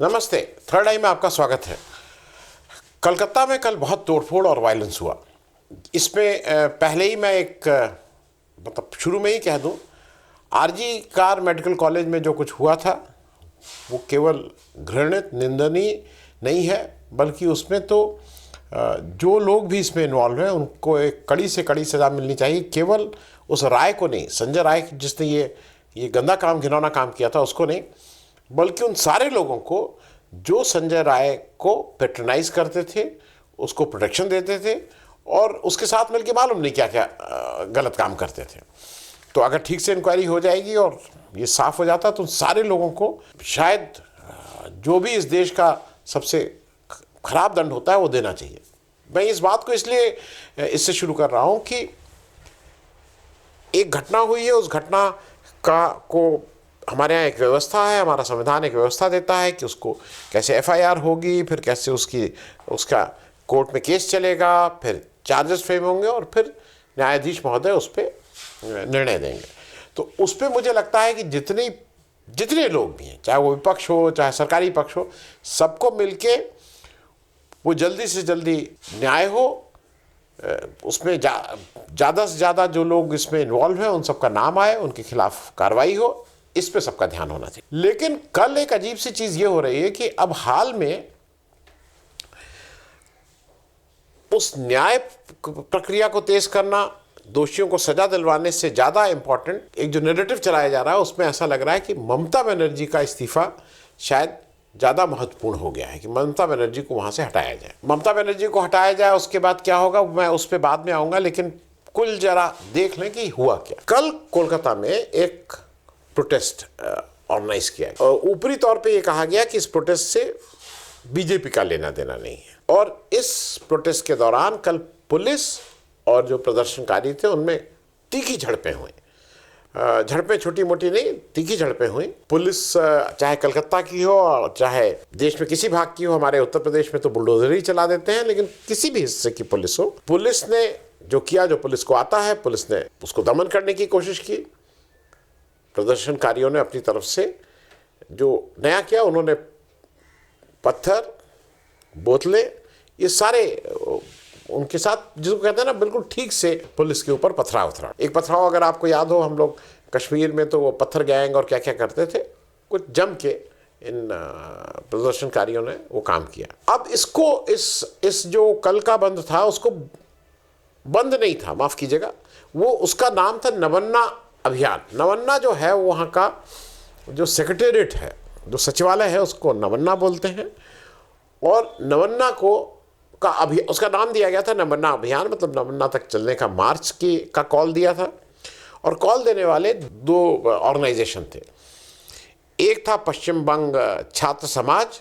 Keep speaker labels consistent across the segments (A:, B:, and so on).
A: नमस्ते। थर्ड आई में आपका स्वागत है। कलकत्ता में कल बहुत तोड़फोड़ और वायलेंस हुआ। इसमें पहले ही मैं एक मतलब शुरू में ही कह दूं, आरजी कार मेडिकल कॉलेज में जो कुछ हुआ था वो केवल घृणित निंदनीय नहीं है, बल्कि उसमें तो जो लोग भी इसमें इन्वॉल्व हैं उनको एक कड़ी से कड़ी सज़ा मिलनी चाहिए। केवल उस राय को नहीं, संजय राय जिसने ये गंदा काम, घिनौना काम किया था उसको नहीं, बल्कि उन सारे लोगों को जो संजय राय को पेट्रोनाइज करते थे, उसको प्रोटेक्शन देते थे और उसके साथ मिलकर मालूम नहीं क्या क्या गलत काम करते थे। तो अगर ठीक से इंक्वायरी हो जाएगी और ये साफ हो जाता तो उन सारे लोगों को शायद जो भी इस देश का सबसे खराब दंड होता है वो देना चाहिए। मैं इस बात को इसलिए इससे शुरू कर रहा हूं कि एक घटना हुई है, उस घटना को हमारे यहाँ एक व्यवस्था है, हमारा संविधान एक व्यवस्था देता है कि उसको कैसे एफआईआर होगी, फिर कैसे उसका कोर्ट में केस चलेगा, फिर चार्जेस फ्रेम होंगे और फिर न्यायाधीश महोदय उस पर निर्णय देंगे। तो उस पर मुझे लगता है कि जितने लोग भी हैं, चाहे वो विपक्ष हो चाहे सरकारी पक्ष हो, सबको मिलके वो जल्दी से जल्दी न्याय हो, उसमें ज़्यादा से ज़्यादा जो लोग इसमें इन्वॉल्व हैं उन सबका नाम आए, उनके खिलाफ कार्रवाई हो, इस पे सबका ध्यान होना चाहिए। लेकिन कल एक अजीब सी चीज़ ये हो रही है कि अब हाल में उस न्याय प्रक्रिया को तेज करना, दोषियों को सजा दिलवाने से ज़्यादा इंपॉर्टेंट एक जो नैरेटिव चलाया जा रहा है उसमें ऐसा लग रहा है कि ममता बनर्जी का इस्तीफा शायद ज़्यादा महत्वपूर्ण हो गया है, कि ममता बनर्जी को वहाँ से हटाया जाए। ममता बनर्जी को हटाया जाए, उसके बाद क्या होगा मैं उस पर बाद में आऊँगा, लेकिन कुल जरा देख लें कि हुआ क्या। कल कोलकाता में एक प्रोटेस्ट ऑर्गेनाइज किया गया और ऊपरी तौर पे ये कहा गया कि इस प्रोटेस्ट से बीजेपी का लेना देना नहीं है। और इस प्रोटेस्ट के दौरान कल पुलिस और जो प्रदर्शनकारी थे उनमें तीखी झड़पें हुई। झड़पें छोटी मोटी नहीं, तीखी झड़पें हुई। पुलिस चाहे कलकत्ता की हो और चाहे देश में किसी भाग की हो, हमारे उत्तर प्रदेश में तो बुलडोजर ही चला देते हैं, लेकिन किसी भी हिस्से की पुलिस हो, पुलिस ने जो किया, जो पुलिस को आता है, पुलिस ने उसको दमन करने की कोशिश की। प्रदर्शनकारियों ने अपनी तरफ से जो नया किया, उन्होंने पत्थर, बोतलें, ये सारे उनके साथ, जिसको कहते हैं ना, बिल्कुल ठीक से पुलिस के ऊपर पथराव। एक पथराव अगर आपको याद हो, हम लोग कश्मीर में तो वो पत्थर गैंग और क्या क्या करते थे, कुछ जम के इन प्रदर्शनकारियों ने वो काम किया। अब इसको इस जो कल का बंद था उसको बंद नहीं था, माफ़ कीजिएगा, वो उसका नाम था नवन्ना अभियान। नवन्ना जो है वहाँ का जो सेक्रेटेरिएट है, जो सचिवालय है, उसको नवन्ना बोलते हैं। और नवन्ना उसका नाम दिया गया था नवन्ना अभियान, मतलब नवन्ना तक चलने का मार्च का कॉल दिया था। और कॉल देने वाले दो ऑर्गेनाइजेशन थे, एक था पश्चिम बंग छात्र समाज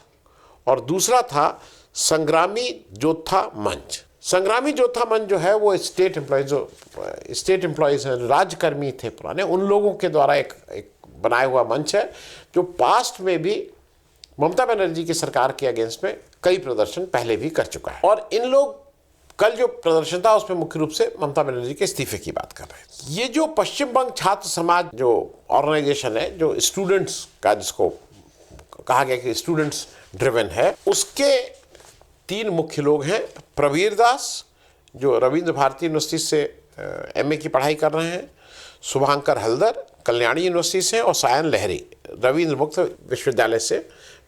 A: और दूसरा था संग्रामी योद्धा मंच। संग्रामी योद्धा मंच जो है वो स्टेट एम्प्लॉयज़ हैं, राज्यकर्मी थे पुराने, उन लोगों के द्वारा एक बनाया हुआ मंच है, जो पास्ट में भी ममता बनर्जी की सरकार के अगेंस्ट में कई प्रदर्शन पहले भी कर चुका है। और इन लोग कल जो प्रदर्शन था उसमें मुख्य रूप से ममता बनर्जी के इस्तीफे की बात कर रहे हैं। ये जो पश्चिम बंग छात्र समाज जो ऑर्गेनाइजेशन है, जो स्टूडेंट्स का, जिसको कहा गया कि स्टूडेंट्स ड्रिवन है, उसके 3 मुख्य लोग हैं। प्रवीर दास, जो रविंद्र भारती यूनिवर्सिटी से एमए की पढ़ाई कर रहे हैं, शुभांकर हल्दर कल्याणी यूनिवर्सिटी से, और सायन लहरी रविंद्र मुक्त विश्वविद्यालय से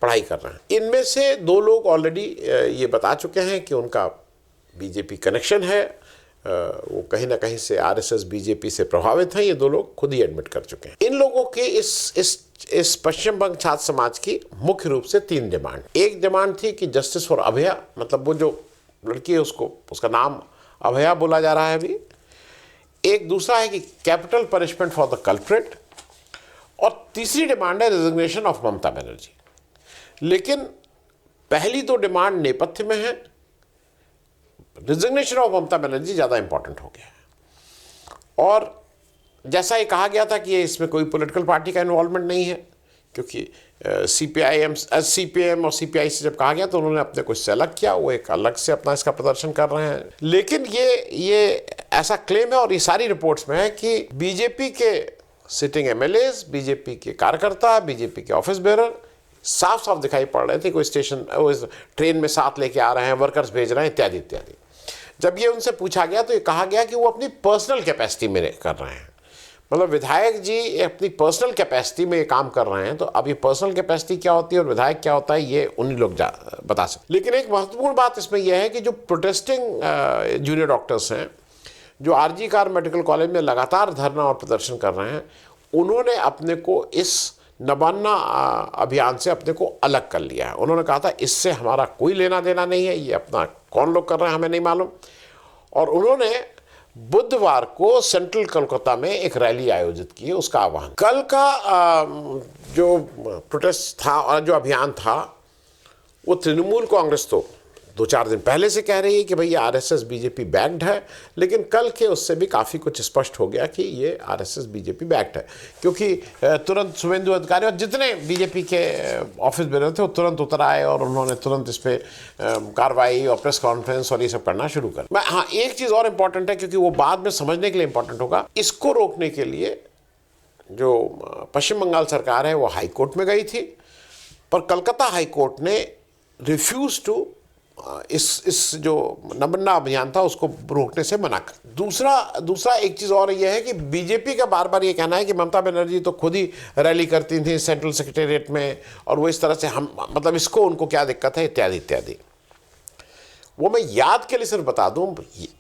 A: पढ़ाई कर रहे हैं। इनमें से 2 लोग ऑलरेडी ये बता चुके हैं कि उनका बीजेपी कनेक्शन है, वो कहीं ना कहीं से आरएसएस बीजेपी से प्रभावित हैं। ये 2 लोग खुद ही एडमिट कर चुके हैं। इन लोगों के इस पश्चिम बंग छात्र समाज की मुख्य रूप से 3 डिमांड। एक डिमांड थी कि जस्टिस फॉर अभया, मतलब वो जो लड़की है उसका नाम अभया बोला जा रहा है अभी। एक दूसरा है कि capital punishment for the culprit, और तीसरी डिमांड है रिजिग्नेशन ऑफ ममता बनर्जी। लेकिन पहली 2 डिमांड नेपथ्य में है, रिजिग्नेशन ऑफ ममता बनर्जी ज़्यादा इंपॉर्टेंट हो गया है। और जैसा ये कहा गया था कि इसमें कोई पॉलिटिकल पार्टी का इन्वॉल्वमेंट नहीं है, क्योंकि सीपीएम और सीपीआई से जब कहा गया तो उन्होंने अपने कुछ से अलग किया, वो एक अलग से अपना इसका प्रदर्शन कर रहे हैं। लेकिन ये ऐसा क्लेम है और ये सारी रिपोर्ट्स में है कि बीजेपी के सिटिंग एमएलएज, बीजेपी के कार्यकर्ता, बीजेपी के ऑफिस बेरर साफ साफ दिखाई पड़ रहे थे, कोई स्टेशन वो ट्रेन में साथ लेके आ रहे हैं, वर्कर्स भेज रहे हैं, इत्यादि इत्यादि। जब ये उनसे पूछा गया तो ये कहा गया कि वो अपनी पर्सनल कैपेसिटी में कर रहे हैं, मतलब विधायक जी अपनी पर्सनल कैपेसिटी में ये काम कर रहे हैं। तो अब ये पर्सनल कैपेसिटी क्या होती है और विधायक क्या होता है, ये उन्हीं लोग बता सकते। लेकिन एक महत्वपूर्ण बात इसमें यह है कि जो प्रोटेस्टिंग जूनियर डॉक्टर्स हैं, जो आरजी कार मेडिकल कॉलेज में लगातार धरना और प्रदर्शन कर रहे हैं, उन्होंने अपने को इस नबाना अभियान से अपने को अलग कर लिया है। उन्होंने कहा था इससे हमारा कोई लेना देना नहीं है, ये अपना कौन लोग कर रहे हैं हमें नहीं मालूम। और उन्होंने बुधवार को सेंट्रल कोलकाता में एक रैली आयोजित की है, उसका आह्वान। कल का जो प्रोटेस्ट था और जो अभियान था, वो तृणमूल कांग्रेस तो 2-4 दिन पहले से कह रही है कि भाई ये आरएसएस बीजेपी बैक्ड है, लेकिन कल के उससे भी काफ़ी कुछ स्पष्ट हो गया कि ये आरएसएस बीजेपी बैक्ड है, क्योंकि तुरंत शुभेंदु अधिकारी और जितने बीजेपी के ऑफिस बेरर थे वो तुरंत उतर आए और उन्होंने तुरंत इस पर कार्रवाई और प्रेस कॉन्फ्रेंस और ये सब करना शुरू कर। हाँ, एक चीज़ और इम्पॉर्टेंट है, क्योंकि वो बाद में समझने के लिए इम्पॉर्टेंट होगा। इसको रोकने के लिए जो पश्चिम बंगाल सरकार है वो हाई कोर्ट में गई थी, पर कलकत्ता हाई कोर्ट ने रिफ्यूज टू इस जो नबन्ना अभियान था उसको रोकने से मना कर। दूसरा एक चीज़ और यह है कि बीजेपी का बार बार ये कहना है कि ममता बनर्जी तो खुद ही रैली करती थी सेंट्रल सेक्रेटेरिएट में, और वो इस तरह से हम मतलब इसको उनको क्या दिक्कत है, इत्यादि इत्यादि। वो मैं याद के लिए सिर्फ बता दूं,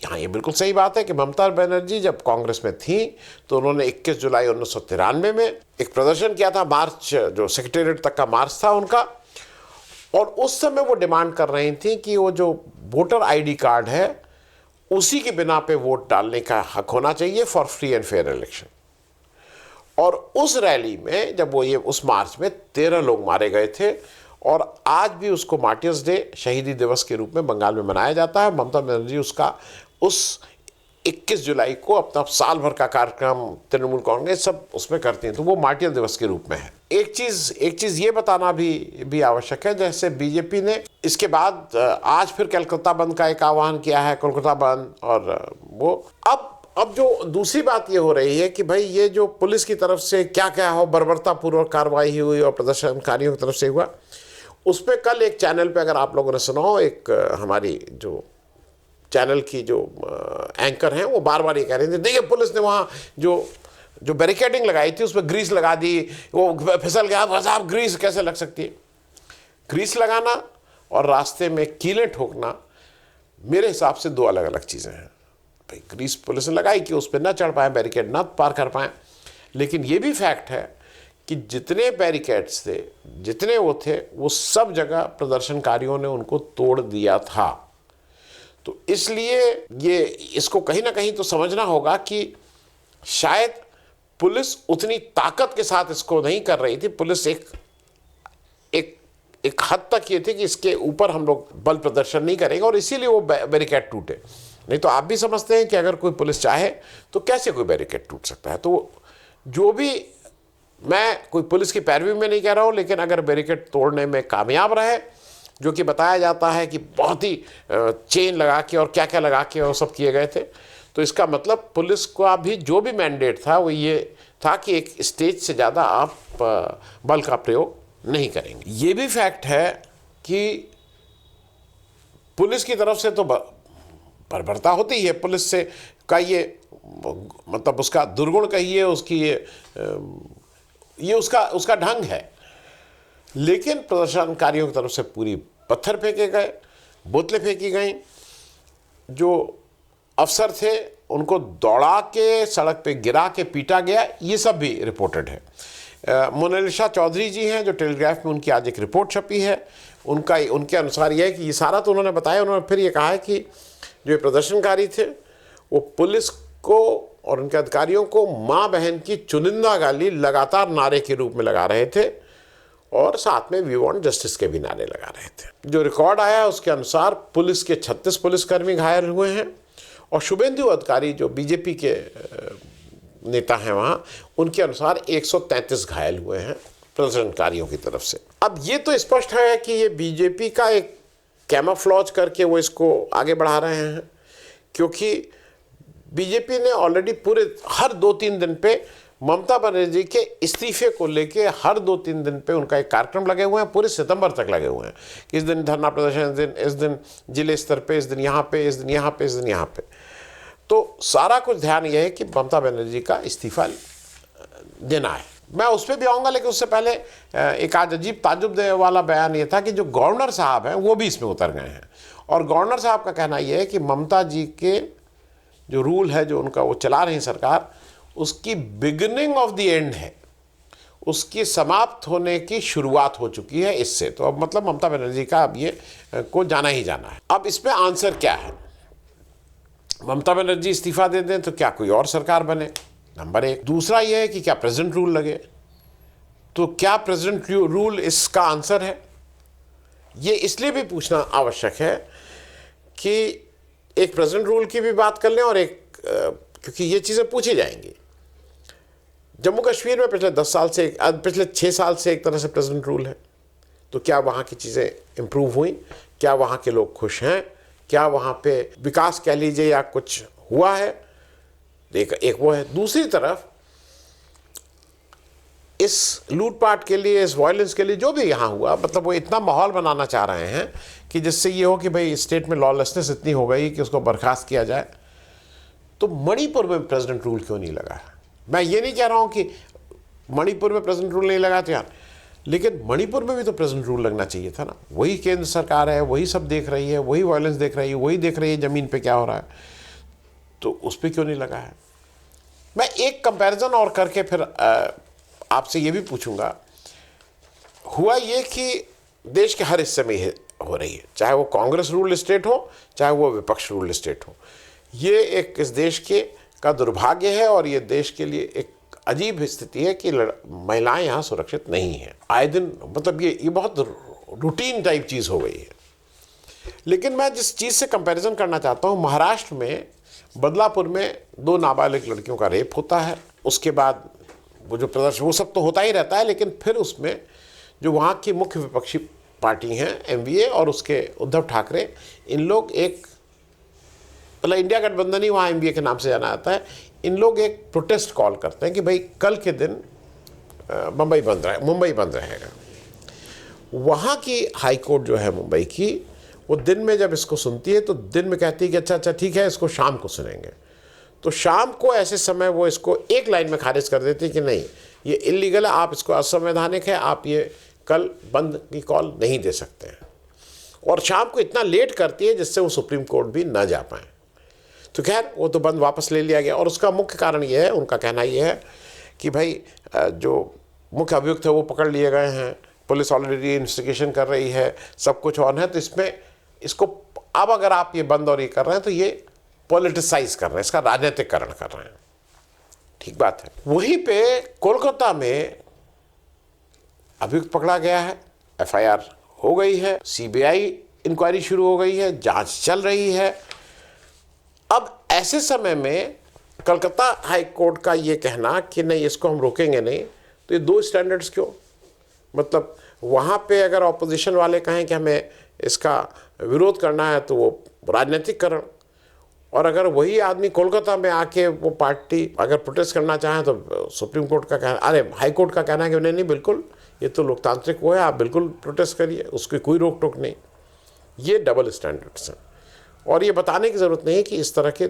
A: हाँ ये बिल्कुल सही बात है कि ममता बनर्जी जब कांग्रेस में थी तो उन्होंने 21 जुलाई 1993 में एक प्रदर्शन किया था, मार्च, जो सेक्रेटेरिएट तक का मार्च था उनका, और उस समय वो डिमांड कर रही थी कि वो जो वोटर आईडी कार्ड है उसी के बिना पे वोट डालने का हक होना चाहिए for free and fair election. और उस रैली में जब वो ये उस मार्च में 13 लोग मारे गए थे, और आज भी उसको मार्टियर्स डे, शहीदी दिवस के रूप में बंगाल में मनाया जाता है। ममता बनर्जी उसका उस 21 जुलाई को अपना साल भर का कार्यक्रम तृणमूल कांग्रेस सब उसमें करती हैं, तो वो मार्टियर दिवस के रूप में है। एक चीज़ ये बताना भी आवश्यक है, जैसे बीजेपी ने इसके बाद आज फिर कोलकाता बंद का एक आह्वान किया है, कोलकाता बंद। और वो अब जो दूसरी बात ये हो रही है कि भाई ये जो पुलिस की तरफ से क्या क्या हो बर्बरतापूर्वक कार्रवाई हुई और प्रदर्शनकारियों की तरफ से हुआ, उस पर कल एक चैनल पे अगर आप लोगों ने सुना हो, एक हमारी जो चैनल की जो एंकर हैं वो बार बार ये कह रहे थे, देखिए पुलिस ने वहाँ जो बैरिकेडिंग लगाई थी उस पर ग्रीस लगा दी, वो फिसल गया। बस आप ग्रीस कैसे लग सकती है? ग्रीस लगाना और रास्ते में कीलें ठोकना मेरे हिसाब से 2 अलग अलग चीज़ें हैं। भाई ग्रीस पुलिस ने लगाई कि उस पर ना चढ़ पाए, बैरिकेड ना पार कर पाएँ, लेकिन ये भी फैक्ट है कि जितने बैरिकेड्स थे, जितने वो थे, वो सब जगह प्रदर्शनकारियों ने उनको तोड़ दिया था। तो इसलिए ये इसको कहीं ना कहीं तो समझना होगा कि शायद पुलिस उतनी ताकत के साथ इसको नहीं कर रही थी। पुलिस एक हद तक ये थी कि इसके ऊपर हम लोग बल प्रदर्शन नहीं करेंगे, और इसीलिए वो बैरिकेड टूटे। नहीं तो आप भी समझते हैं कि अगर कोई पुलिस चाहे तो कैसे कोई बैरिकेड टूट सकता है। तो जो भी, मैं कोई पुलिस की पैरवी में नहीं कह रहा हूँ, लेकिन अगर बैरिकेड तोड़ने में कामयाब रहे, जो कि बताया जाता है कि बहुत ही चेन लगा के और क्या क्या लगा के वो सब किए गए थे, तो इसका मतलब पुलिस का भी जो भी मैंडेट था वो ये था कि एक स्टेज से ज़्यादा आप बल का प्रयोग नहीं करेंगे। ये भी फैक्ट है कि पुलिस की तरफ से तो बर्बरता होती है, पुलिस से का ये मतलब उसका दुर्गुण कहिए, उसकी ये उसका ढंग है। लेकिन प्रदर्शनकारियों की तरफ से पूरी पत्थर फेंके गए, बोतलें फेंकी गई, जो अफसर थे उनको दौड़ा के सड़क पे गिरा के पीटा गया, ये सब भी रिपोर्टेड है। मोनालिसा चौधरी जी हैं जो टेलीग्राफ में, उनकी आज एक रिपोर्ट छपी है, उनके अनुसार यह है कि ये सारा तो उन्होंने बताया। उन्होंने फिर ये कहा है कि जो प्रदर्शनकारी थे वो पुलिस को और उनके अधिकारियों को माँ बहन की चुनिंदा गाली लगातार नारे के रूप में लगा रहे थे, और साथ में वी वांट जस्टिस के भी नारे लगा रहे थे। जो रिकॉर्ड आया उसके अनुसार पुलिस के 36 पुलिसकर्मी घायल हुए हैं, और शुभेंदु अधिकारी जो बीजेपी के नेता हैं वहाँ, उनके अनुसार 133 घायल हुए हैं प्रदर्शनकारियों की तरफ से। अब ये तो स्पष्ट है कि ये बीजेपी का एक कैमोफ्लेज करके वो इसको आगे बढ़ा रहे हैं, क्योंकि बीजेपी ने ऑलरेडी पूरे हर 2-3 दिन पे ममता बनर्जी के इस्तीफे को लेके हर 2-3 दिन पे उनका एक कार्यक्रम लगे हुए हैं, पूरे सितंबर तक लगे हुए हैं। इस दिन धरना प्रदर्शन, इस दिन जिले स्तर पे, इस दिन यहाँ पे, इस दिन यहाँ पे, इस दिन यहाँ पे। तो सारा कुछ ध्यान यह है कि ममता बनर्जी का इस्तीफा देना है। मैं उस पर भी आऊँगा, लेकिन उससे पहले एक आज अजीब ताज्जुब वाला बयान ये था कि जो गवर्नर साहब हैं वो भी इसमें उतर गए हैं। और गवर्नर साहब का कहना यह है कि ममता जी के जो रूल है, जो उनका वो चला रही सरकार, उसकी बिगिनिंग ऑफ द एंड है, उसकी समाप्त होने की शुरुआत हो चुकी है इससे। तो अब मतलब ममता बनर्जी का अब ये को जाना ही जाना है। अब इस पे आंसर क्या है? ममता बनर्जी इस्तीफा दे दें तो क्या कोई और सरकार बने, नंबर एक। दूसरा ये है कि क्या प्रेसिडेंट रूल लगे, तो क्या प्रेसिडेंट रूल इसका आंसर है? ये इसलिए भी पूछना आवश्यक है कि एक प्रेसिडेंट रूल की भी बात कर लें और एक क्योंकि ये चीज़ें पूछी जाएंगी। जम्मू कश्मीर में पिछले 10 साल से, पिछले 6 साल से एक तरह से प्रेसिडेंट रूल है, तो क्या वहाँ की चीज़ें इम्प्रूव हुई? क्या वहाँ के लोग खुश हैं? क्या वहाँ पे विकास कह लीजिए या कुछ हुआ है? एक वो है। दूसरी तरफ इस लूटपाट के लिए, इस वायलेंस के लिए जो भी यहाँ हुआ, मतलब वो इतना माहौल बनाना चाह रहे हैं कि जिससे ये हो कि भाई स्टेट में लॉलेसनेस इतनी हो गई कि उसको बर्खास्त किया जाए। तो मणिपुर में प्रेसिडेंट रूल क्यों नहीं लगा? मैं ये नहीं कह रहा हूँ कि मणिपुर में प्रेसिडेंट रूल नहीं लगा तो यार, लेकिन मणिपुर में भी तो प्रेसिडेंट रूल लगना चाहिए था ना। वही केंद्र सरकार है, वही सब देख रही है, वही वायलेंस देख रही है, वही देख रही है ज़मीन पे क्या हो रहा है, तो उस पर क्यों नहीं लगा है? मैं एक कंपैरिजन और करके फिर आपसे ये भी पूछूंगा। हुआ ये कि देश के हर हिस्से में ये हो रही है, चाहे वो कांग्रेस रूल स्टेट हो, चाहे वो विपक्ष रूल स्टेट हो। ये एक इस देश के का दुर्भाग्य है और ये देश के लिए एक अजीब स्थिति है कि महिलाएं यहाँ सुरक्षित नहीं हैं। आए दिन मतलब ये बहुत रूटीन टाइप चीज़ हो गई है। लेकिन मैं जिस चीज़ से कंपैरिजन करना चाहता हूँ, महाराष्ट्र में बदलापुर में 2 नाबालिग लड़कियों का रेप होता है। उसके बाद वो जो प्रदर्शन, वो सब तो होता ही रहता है, लेकिन फिर उसमें जो वहाँ की मुख्य विपक्षी पार्टी हैं एमवीए और उसके उद्धव ठाकरे, इन लोग एक मतलब इंडिया गठबंधन ही वहाँ एमवीए के नाम से जाना जाता है, इन लोग एक प्रोटेस्ट कॉल करते हैं कि भाई कल के दिन मुंबई बंद रहेगा। वहाँ की हाई कोर्ट जो है मुंबई की, वो दिन में जब इसको सुनती है तो दिन में कहती है कि अच्छा ठीक है, इसको शाम को सुनेंगे। तो शाम को ऐसे समय वो इसको एक लाइन में खारिज कर देती है कि नहीं, ये इलीगल है, आप इसको असंवैधानिक है, आप ये कल बंद की कॉल नहीं दे सकते हैं। और शाम को इतना लेट करती है जिससे वो सुप्रीम कोर्ट भी ना जा पाए। तो खैर वो तो बंद वापस ले लिया गया। और उसका मुख्य कारण ये है, उनका कहना ये है कि भाई जो मुख्य अभियुक्त है वो पकड़ लिए गए हैं, पुलिस ऑलरेडी इन्वेस्टिगेशन कर रही है, सब कुछ ऑन है, तो इसमें इसको अब अगर आप ये बंद और ये कर रहे हैं तो ये पॉलिटिसाइज कर रहे हैं, इसका राजनीतिकरण कर रहे हैं। ठीक बात है। वहीं पे कोलकाता में अभियुक्त पकड़ा गया है, एफआईआर हो गई है, सीबीआई इंक्वायरी शुरू हो गई है, जांच चल रही है। अब ऐसे समय में कलकत्ता हाई कोर्ट का ये कहना कि नहीं इसको हम रोकेंगे नहीं, तो ये 2 स्टैंडर्ड्स क्यों? मतलब वहाँ पे अगर ऑपोजिशन वाले कहें कि हमें इसका विरोध करना है तो वो राजनीतिकरण, और अगर वही आदमी कोलकाता में आके वो पार्टी अगर प्रोटेस्ट करना चाहें तो सुप्रीम कोर्ट का कहना, अरे हाई कोर्ट का कहना है कि नहीं बिल्कुल ये तो लोकतांत्रिक वो है, आप बिल्कुल प्रोटेस्ट करिए, उसकी कोई रोक टोक नहीं। ये डबल स्टैंडर्ड्स हैं और ये बताने की ज़रूरत नहीं है कि इस तरह के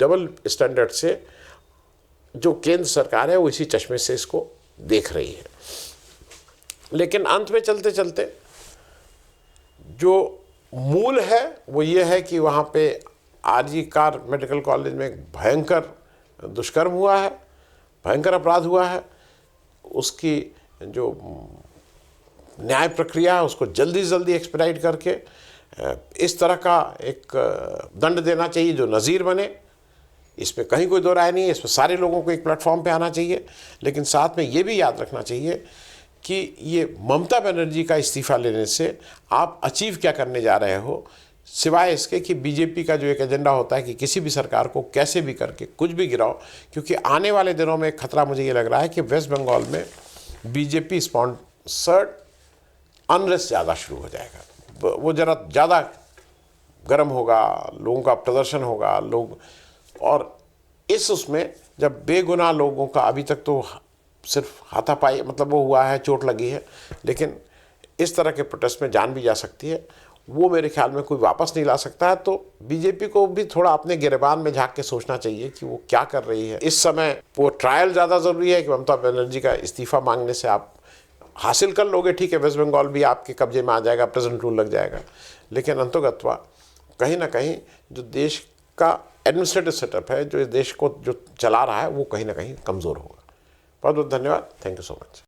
A: डबल स्टैंडर्ड से जो केंद्र सरकार है वो इसी चश्मे से इसको देख रही है। लेकिन अंत में चलते चलते जो मूल है वो ये है कि वहाँ पे आरजी कार मेडिकल कॉलेज में एक भयंकर दुष्कर्म हुआ है, भयंकर अपराध हुआ है। उसकी जो न्याय प्रक्रिया है उसको जल्दी से जल्दी एक्सपेडाइट करके इस तरह का एक दंड देना चाहिए जो नज़ीर बने। इसमें कहीं कोई दो राय नहीं है, इसमें सारे लोगों को एक प्लेटफॉर्म पे आना चाहिए। लेकिन साथ में ये भी याद रखना चाहिए कि ये ममता बनर्जी का इस्तीफ़ा लेने से आप अचीव क्या करने जा रहे हो, सिवाय इसके कि बीजेपी का जो एक एजेंडा होता है कि किसी भी सरकार को कैसे भी करके कुछ भी गिराओ। क्योंकि आने वाले दिनों में एक खतरा मुझे ये लग रहा है कि वेस्ट बंगाल में बीजेपी स्पॉन्सर्ड अनरेस्ट ज़्यादा शुरू हो जाएगा, वो ज़रा ज़्यादा गर्म होगा, लोगों का प्रदर्शन होगा, लोग, और उसमें जब बेगुनाह लोगों का अभी तक तो सिर्फ हाथापाई मतलब वो हुआ है, चोट लगी है, लेकिन इस तरह के प्रोटेस्ट में जान भी जा सकती है, वो मेरे ख्याल में कोई वापस नहीं ला सकता है। तो बीजेपी को भी थोड़ा अपने गिरेबान में झांक के सोचना चाहिए कि वो क्या कर रही है इस समय। वो ट्रायल ज़्यादा ज़रूरी है कि ममता बनर्जी का इस्तीफा मांगने से आप हासिल कर लोगे, ठीक है, वेस्ट बंगाल भी आपके कब्जे में आ जाएगा, प्रेजेंट रूल लग जाएगा, लेकिन अंतोगत्वा कहीं ना कहीं जो देश का एडमिनिस्ट्रेटिव सेटअप है, जो इस देश को जो चला रहा है, वो कहीं ना कहीं कमज़ोर होगा। बहुत बहुत धन्यवाद। Thank you so much.